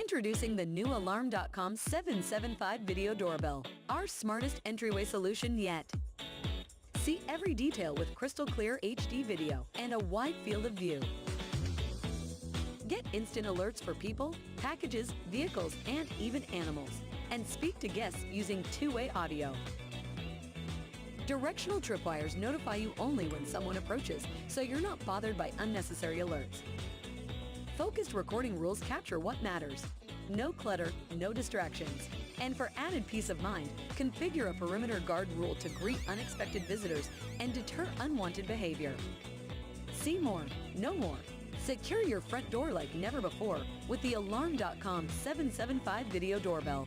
Introducing the new Alarm.com 775 Video Doorbell, our smartest entryway solution yet. See every detail with crystal clear HD video and a wide field of view. Get instant alerts for people, packages, vehicles, and even animals. And speak to guests using two-way audio. Directional tripwires notify you only when someone approaches, so you're not bothered by unnecessary alerts. Focused recording rules capture what matters. No clutter, no distractions. And for added peace of mind, configure a perimeter guard rule to greet unexpected visitors and deter unwanted behavior. See more, know more. Secure your front door like never before with the Alarm.com 775 Video Doorbell.